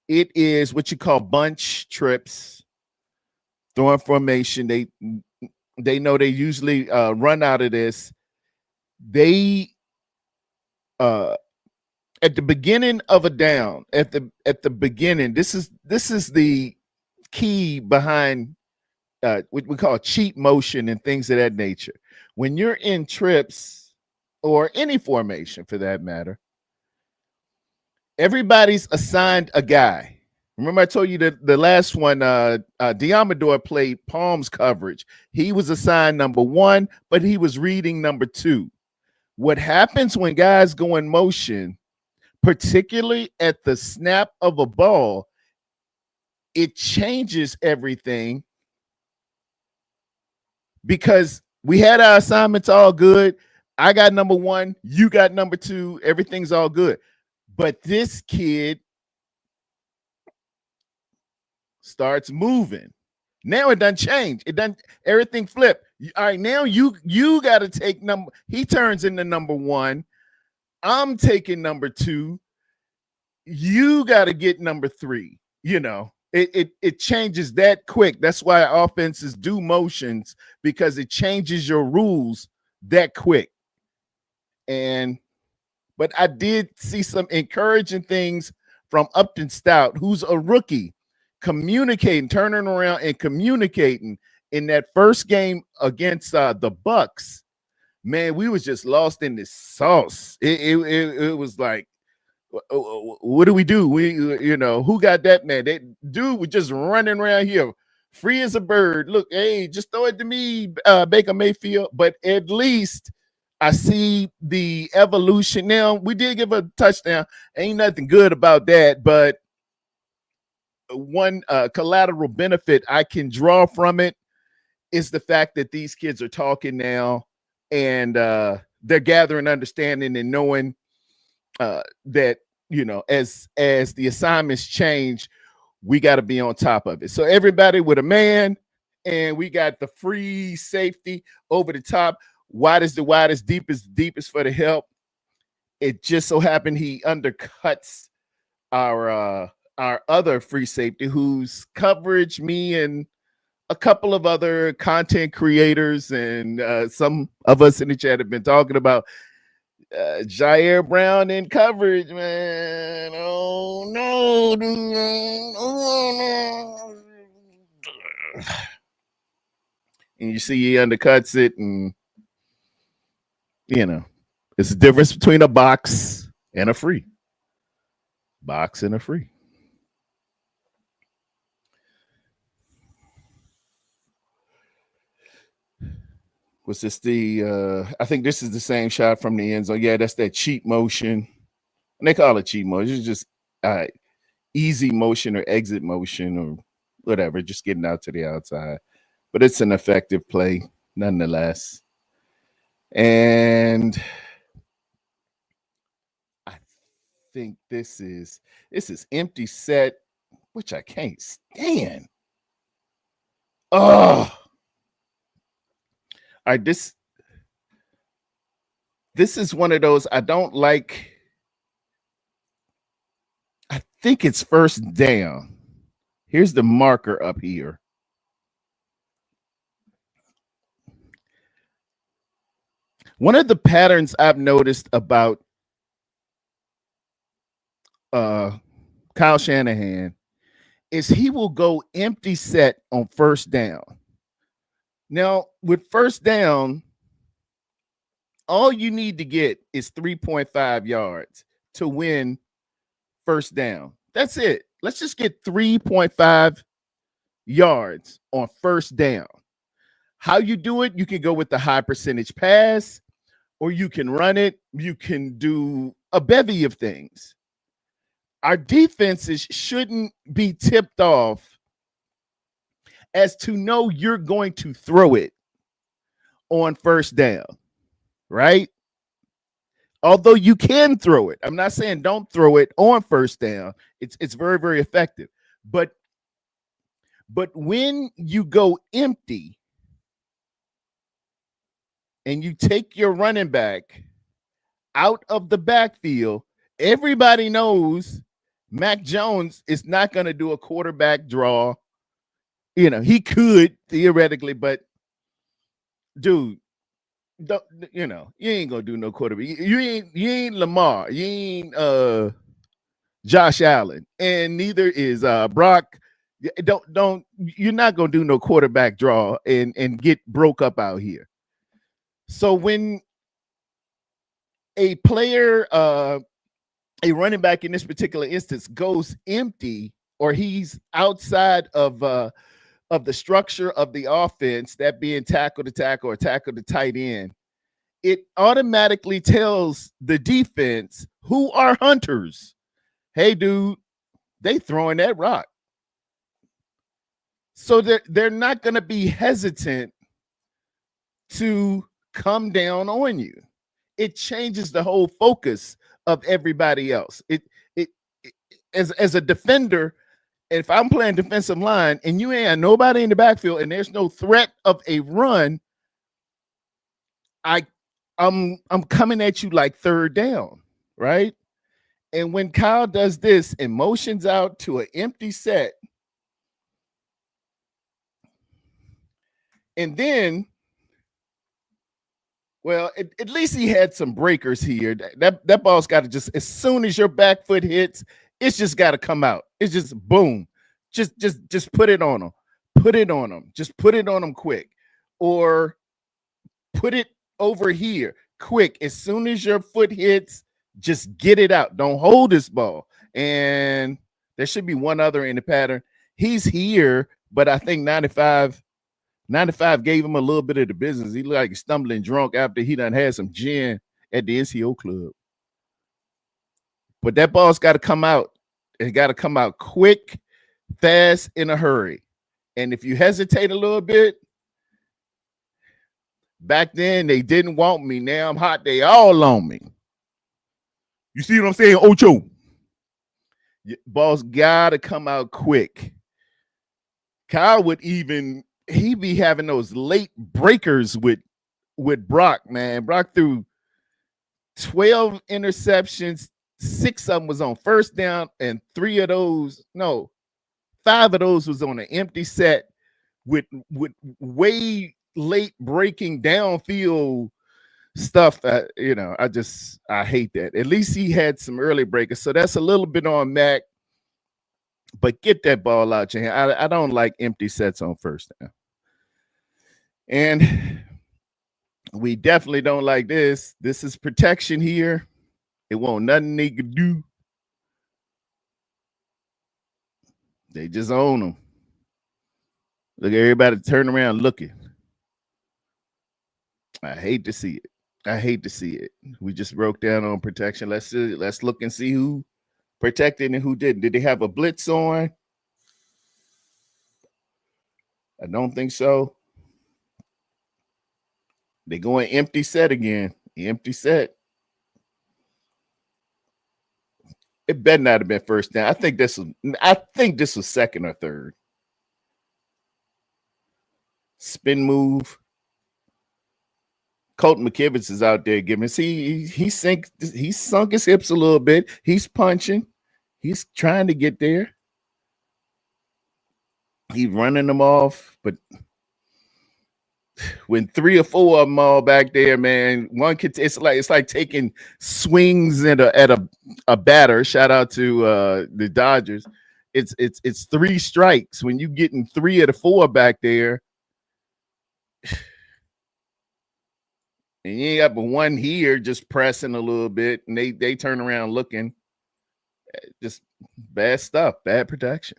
S1: It is what you call bunch trips, throwing formation. They know they usually run out of this. They at the beginning of a down, at the beginning, this is the key behind what we call cheat motion and things of that nature. When you're in trips or any formation for that matter, everybody's assigned a guy. Remember, I told you that the last one, Diamador played Palms coverage. He was assigned number 1, but he was reading number 2. What happens when guys go in motion, particularly at the snap of a ball, it changes everything because we had our assignments all good. I got number 1, you got number 2, everything's all good. But this kid starts moving. Now it doesn't change. It doesn't, everything flip. All right, now you got to take number. He turns into number 1. I'm taking number 2. You got to get number 3. You know, it changes that quick. That's why offenses do motions, because it changes your rules that quick. But I did see some encouraging things from Upton Stout, who's a rookie, communicating, turning around and communicating in that first game against the Bucks. Man, we was just lost in this sauce. It was like, what do we do? Who got that man? That dude was just running around here, free as a bird. Look, hey, just throw it to me, Baker Mayfield. But at least I see the evolution. Now, we did give a touchdown. Ain't nothing good about that, but one collateral benefit I can draw from it is the fact that these kids are talking now, and they're gathering understanding and knowing that, as the assignments change, we got to be on top of it. So everybody with a man, and we got the free safety over the top. Widest the widest, deepest for the help. It just so happened he undercuts our other free safety, whose coverage me and a couple of other content creators and some of us in the chat have been talking about. Jair Brown in coverage, man. Oh no. And you see he undercuts it, and it's the difference between a box and a free. Box and a free. Was this I think this is the same shot from the end zone. Yeah, that's that cheat motion. And they call it cheat motion. It's just easy motion or exit motion or whatever, just getting out to the outside. But it's an effective play nonetheless. And I think this is empty set, which I can't stand. Oh. All right, this is one of those I don't like. I think it's first down. Here's the marker up here. One of the patterns I've noticed about Kyle Shanahan is he will go empty set on first down. Now, with first down, all you need to get is 3.5 yards to win first down. That's it. Let's just get 3.5 yards on first down. How you do it, you can go with the high percentage pass, or you can run it. You can do a bevy of things. Our defenses shouldn't be tipped off as to know you're going to throw it on first down, right? Although you can throw it. I'm not saying don't throw it on first down. It's very, very effective. But when you go empty and you take your running back out of the backfield, everybody knows Mac Jones is not going to do a quarterback draw. You know, he could theoretically, but dude, don't, you know, you ain't gonna do no quarterback. You ain't Lamar. You ain't Josh Allen, and neither is Brock. Don't you're not gonna do no quarterback draw and get broke up out here. So when a player, a running back in this particular instance, goes empty or he's outside of the structure of the offense, that being tackle to tackle or tackle to tight end, it automatically tells the defense, who are hunters, hey, dude, they throwing that rock. So they're not going to be hesitant to come down on you. It changes the whole focus of everybody else. It as a defender, if I'm playing defensive line and you ain't nobody in the backfield and there's no threat of a run, I'm coming at you like third down, right? And when Kyle does this and motions out to an empty set, and then, well, at least he had some breakers here. That ball's got to just, as soon as your back foot hits, it's just got to come out. It's just boom. Just put it on him. Put it on him. Just put it on him quick. Or put it over here quick. As soon as your foot hits, just get it out. Don't hold this ball. And there should be one other in the pattern. He's here, but I think 95 gave him a little bit of the business. He looked like stumbling drunk after he done had some gin at the NCO club. But that ball's got to come out. It got to come out quick, fast, in a hurry. And if you hesitate a little bit, back then they didn't want me. Now I'm hot. They all on me. You see what I'm saying, Ocho? Ball's got to come out quick. Kyle would even, he be having those late breakers with Brock, man. Brock threw 12 interceptions. 6 of them was on first down, and 5 of those was on an empty set with way late breaking downfield stuff. That, you know, I hate that. At least he had some early breakers, so that's a little bit on Mac. But get that ball out your hand. I don't like empty sets on first down. And we definitely don't like this. This is protection here. It won't nothing they could do. They just own them. Look at everybody turn around looking. I hate to see it. I hate to see it. We just broke down on protection. Let's look and see who protected and who didn't. Did they have a blitz on? I don't think so. They going empty set again. Empty set. It better not have been first down. I think this was second or third. Spin move. Colton McKivitz is out there giving. See, he sunk his hips a little bit. He's punching. He's trying to get there. He's running them off, but when 3 or 4 of them all back there, man, one could. It's like taking swings at a batter. Shout out to the Dodgers. It's 3 strikes when you getting 3 of the 4 back there. And you ain't got but one here just pressing a little bit, and they turn around looking. Just bad stuff, bad protection.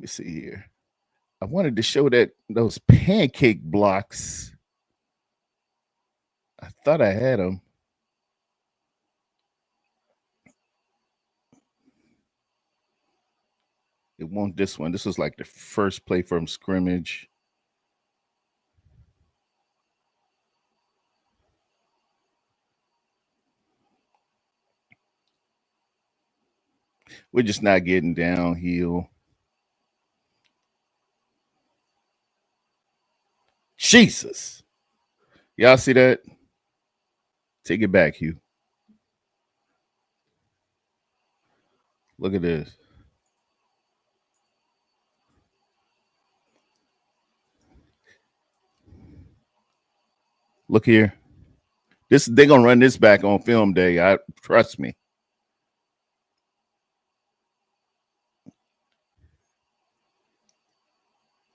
S1: me see here. I wanted to show that those pancake blocks. I thought I had them. It won't this one. This was like the first play from scrimmage. We're just not getting downhill. Jesus. Y'all see that? Take it back, Hugh. Look at this. Look here. They're gonna run this back on film day. Trust me.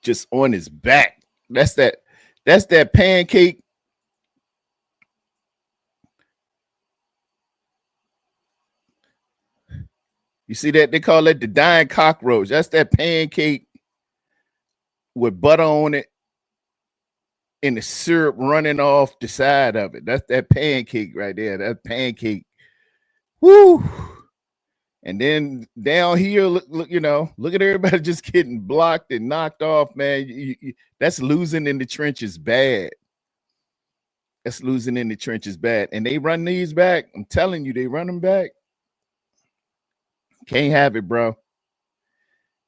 S1: Just on his back. That's that pancake. You see that? They call it the dying cockroach. That's that pancake with butter on it and the syrup running off the side of it. That's that pancake right there. That pancake. Woo! And then down here, look, look at everybody just getting blocked and knocked off, man. That's losing in the trenches bad. That's losing in the trenches bad. And they run these back. I'm telling you, they run them back. Can't have it, bro.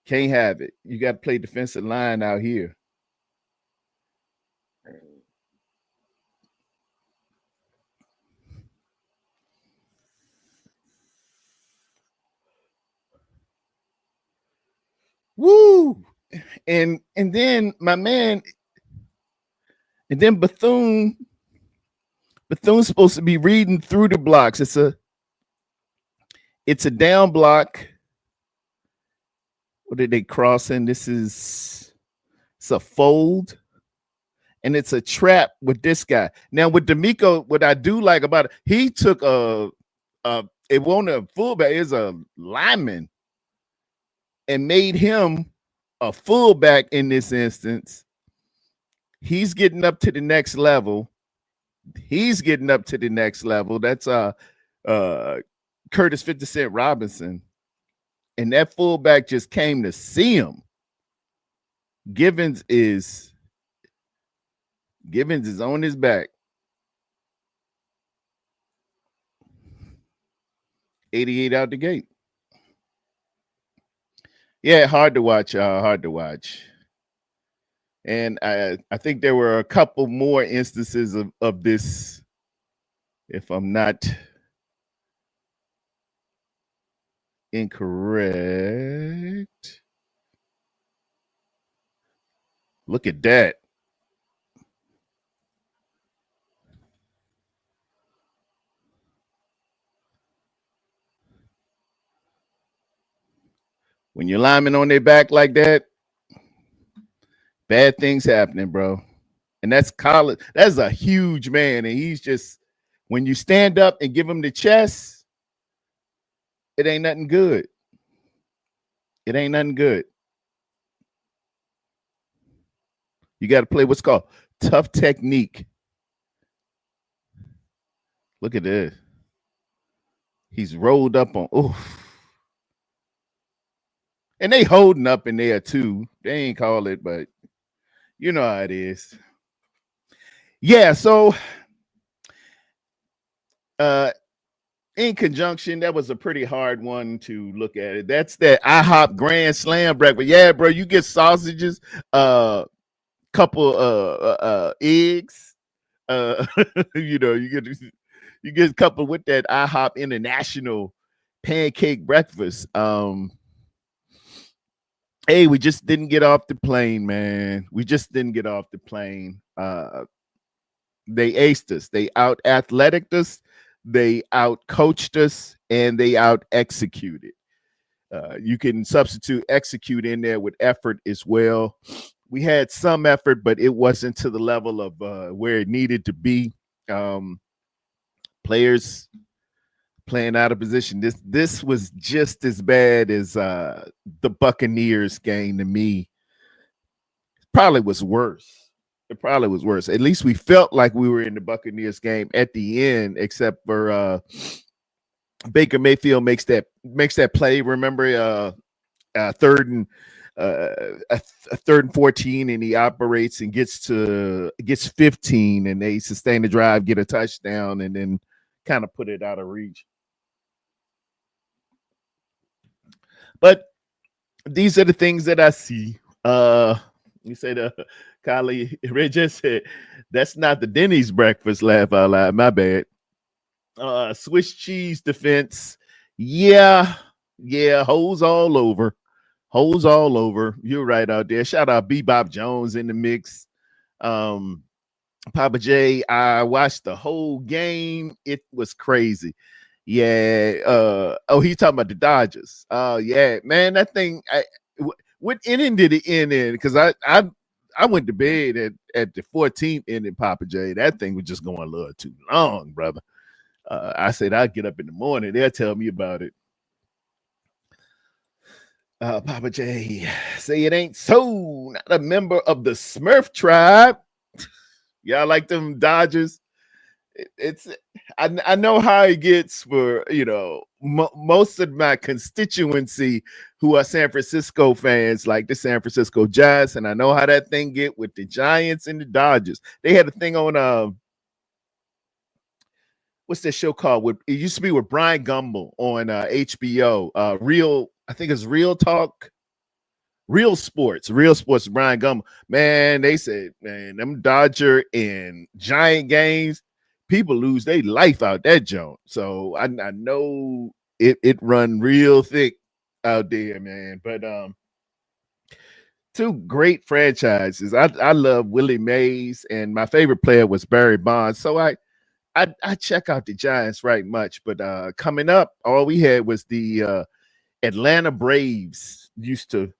S1: Can't have it. You got to play defensive line out here. Woo! And then my man, and then Bethune. Bethune's supposed to be reading through the blocks. It's a down block. What are they crossing? It's a fold. And it's a trap with this guy. Now with D'Amico, what I do like about it, he took it wasn't a fullback, it's a lineman, and made him a fullback in this instance. He's getting up to the next level. That's Curtis 50 Cent Robinson. And that fullback just came to see him. Givens is on his back. 88 out the gate. Yeah, hard to watch, hard to watch. And I think there were a couple more instances of this, if I'm not incorrect. Look at that. When you're linemen on their back like that, bad things happening, bro. And that's college. That's a huge man. And he's just, when you stand up and give him the chest, it ain't nothing good. It ain't nothing good. You got to play what's called tough technique. Look at this. He's rolled up on, and they holding up in there too. They ain't call it, but you know how it is. Yeah, so in conjunction, that was a pretty hard one to look at it. That's that IHOP Grand Slam breakfast. Yeah, bro, you get sausages, couple eggs, you get a couple with that IHOP International pancake breakfast. Hey, we just didn't get off the plane, man. We just didn't get off the plane. They aced us. They out athleticed us. They out coached us, and they out executed. You can substitute execute in there with effort as well. We had some effort, but it wasn't to the level of where it needed to be. Players playing out of position. This was just as bad as the Buccaneers game to me. Probably was worse. It probably was worse. At least we felt like we were in the Buccaneers game at the end, except for Baker Mayfield makes that play. Remember, third and a third and 14, and he operates and gets 15, and they sustain the drive, get a touchdown, and then kind of put it out of reach. But these are the things that I see. You said, Kylie Red just said, that's not the Denny's breakfast, laugh out loud. My bad. Swiss cheese defense. Yeah. Holes all over. You're right out there. Shout out Bebop Jones in the mix. Papa J, I watched the whole game. It was crazy. Yeah. He's talking about the Dodgers. Yeah, man, that thing. What inning did it end in? Because I went to bed at the 14th inning, Papa J. That thing was just going a little too long, brother. I said I'd get up in the morning. They'll tell me about it. Papa J, say it ain't so. Not a member of the Smurf tribe. Y'all like them Dodgers? I know how it gets for, most of my constituency who are San Francisco fans, like the San Francisco Giants, and I know how that thing get with the Giants and the Dodgers. They had a thing on what's that show called? It used to be with Brian Gumbel on HBO. I think it's Real Talk. Real Sports, Brian Gumbel. Man, they said, man, them Dodger and Giant games, people lose their life out that joint. So I know it run real thick out there, man. But two great franchises. I love Willie Mays, and my favorite player was Barry Bonds. So I check out the Giants right much. But coming up, all we had was the Atlanta Braves used to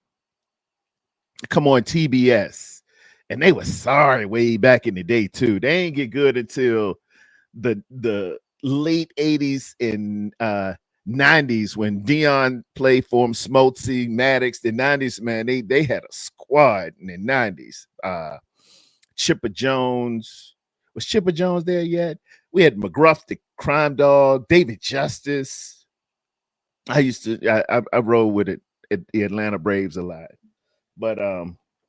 S1: come on TBS, and they were sorry way back in the day too. They ain't get good until the late 80s and 90s when Dion played for them, Smoltzy, Maddox. The 90s, man, they had a squad in the 90s. Chipper Jones. Was Chipper Jones there yet? We had McGruff, the crime dog, David Justice. I rode with it at the Atlanta Braves a lot. But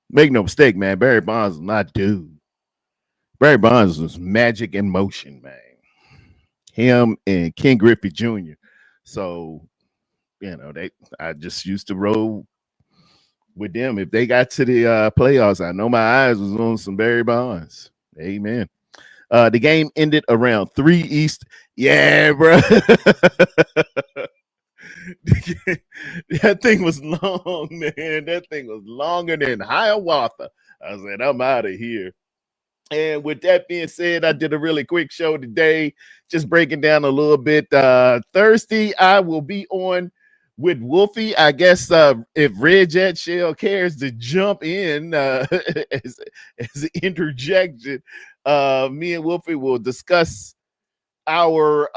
S1: make no mistake, man, Barry Bonds was my dude. Barry Bonds was magic in motion, man. Him and Ken Griffey Jr. So, I just used to roll with them. If they got to the playoffs, I know my eyes was on some Barry Bonds. Amen. The game ended around 3 East. Yeah, bro. That thing was long, man. That thing was longer than Hiawatha. I said, I'm out of here. And with that being said, I did a really quick show today, just breaking down a little bit. Thursday, I will be on with Wolfie. I guess if Red Jet Shell cares to jump in as an interjection, me and Wolfie will discuss our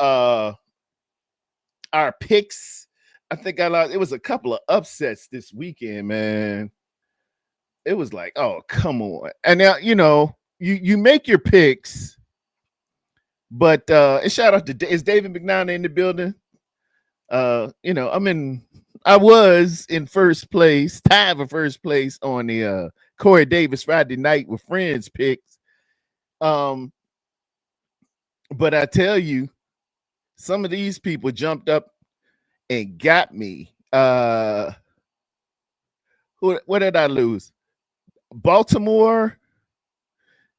S1: picks. I think it was a couple of upsets this weekend, man. It was like, oh, come on. And now, you make your picks, but and shout out to, is David McNaughton in the building? I was in first place, tied for first place on the Corey Davis Friday Night with Friends picks. But I tell you, some of these people jumped up and got me. What did I lose? Baltimore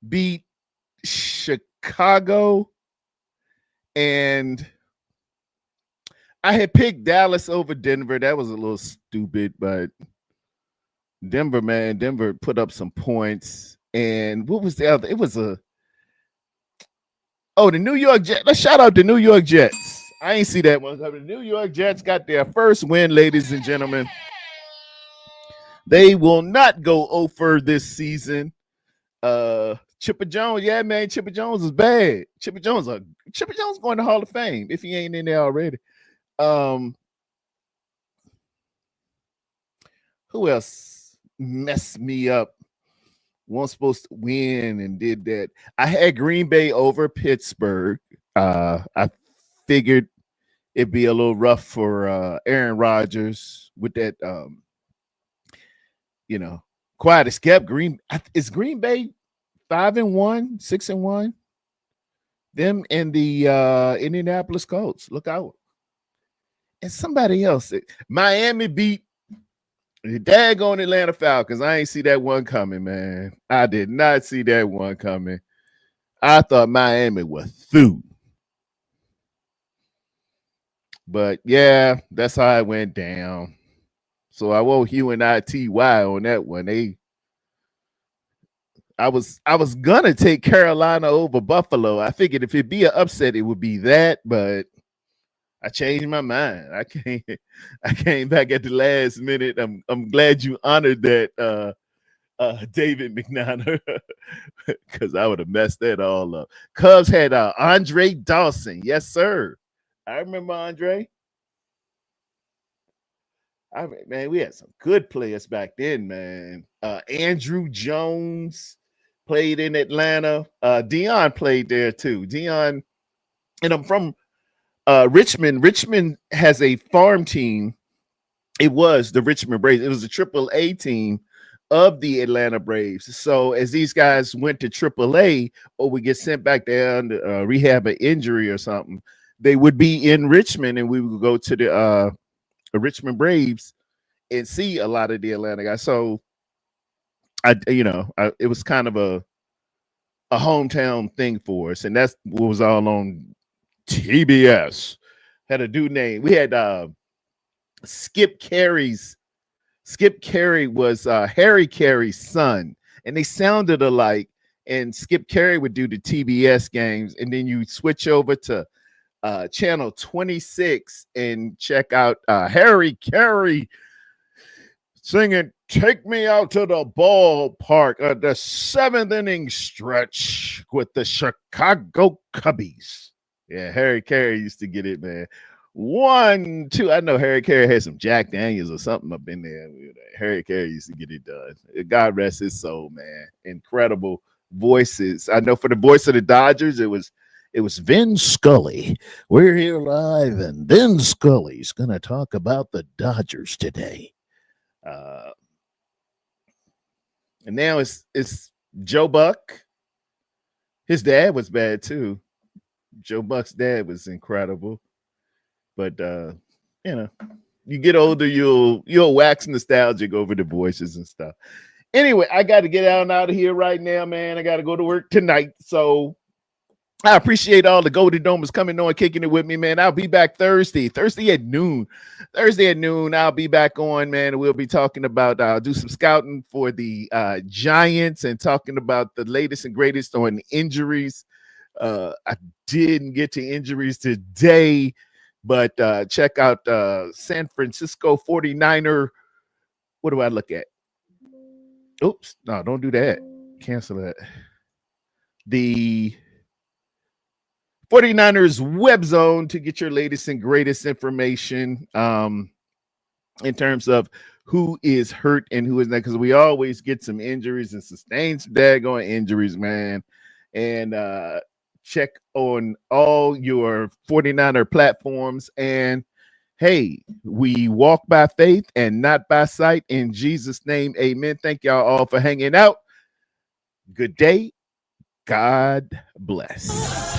S1: beat Chicago, and I had picked Dallas over Denver. That was a little stupid, but Denver put up some points. And what was the other? It was the New York Jets. Let's shout out the New York Jets. I ain't see that one. The New York Jets got their first win, ladies and gentlemen. They will not go over this season. Chipper Jones, yeah, man. Chipper Jones is bad. Chipper Jones going to Hall of Fame if he ain't in there already. Who else messed me up? One supposed to win and did that. I had Green Bay over Pittsburgh. I figured it'd be a little rough for Aaron Rodgers with that. Quiet escape. Is Green Bay 5-1, 6-1? Them and the Indianapolis Colts. Look out. And somebody else. Miami beat the daggone Atlanta Falcons. I ain't see that one coming, man. I did not see that one coming. I thought Miami was through. But yeah, that's how it went down. So I won't Hugh and ITY on that one. I was gonna take Carolina over Buffalo. I figured if it be an upset, it would be that, but I changed my mind. I came back at the last minute. I'm glad you honored that, David McNair, because I would have messed that all up. Cubs had Andre Dawson. Yes, sir. I remember Andre. Man, we had some good players back then, man. Andrew Jones played in Atlanta. Dion played there too. Dion, and I'm from Richmond. Richmond has a farm team. It was the Richmond Braves. It was a AAA team of the Atlanta Braves. So as these guys went to AAA or would get sent back down to rehab an injury or something, they would be in Richmond, and we would go to the Richmond Braves and see a lot of the Atlanta guys. So it was kind of a hometown thing for us, and that's what was all on TBS. Had a dude named, we had Skip Carey was Harry Carey's son, and they sounded alike. And Skip Carey would do the TBS games, and then you switch over to channel 26 and check out Harry Carey singing "Take Me Out to the Ballpark," the 7th inning stretch with the Chicago Cubbies. Yeah, Harry Carey used to get it, man. 1, 2. I know Harry Carey had some Jack Daniels or something up in there. Harry Carey used to get it done. God rest his soul, man. Incredible voices. I know for the voice of the Dodgers, it was Vin Scully. We're here live, and Vin Scully's going to talk about the Dodgers today. And now it's Joe Buck. His dad was bad too. Joe Buck's dad was incredible. But you get older, you'll wax nostalgic over the voices and stuff. Anyway, I got to get out of here right now, man. I got to go to work tonight. So I appreciate all the Golden Domers coming on, kicking it with me, man. I'll be back Thursday at noon. I'll be back on, man. We'll be talking about, do some scouting for the Giants and talking about the latest and greatest on injuries. I didn't get to injuries today, but check out San Francisco 49er. What do I look at? Oops. No, don't do that. Cancel that. The 49ers web zone to get your latest and greatest information in terms of who is hurt and who is not, because we always get some injuries and sustain some daggone injuries, man. And check on all your 49er platforms. And hey, we walk by faith and not by sight. In Jesus' name, amen. Thank y'all all for hanging out. Good day. God bless.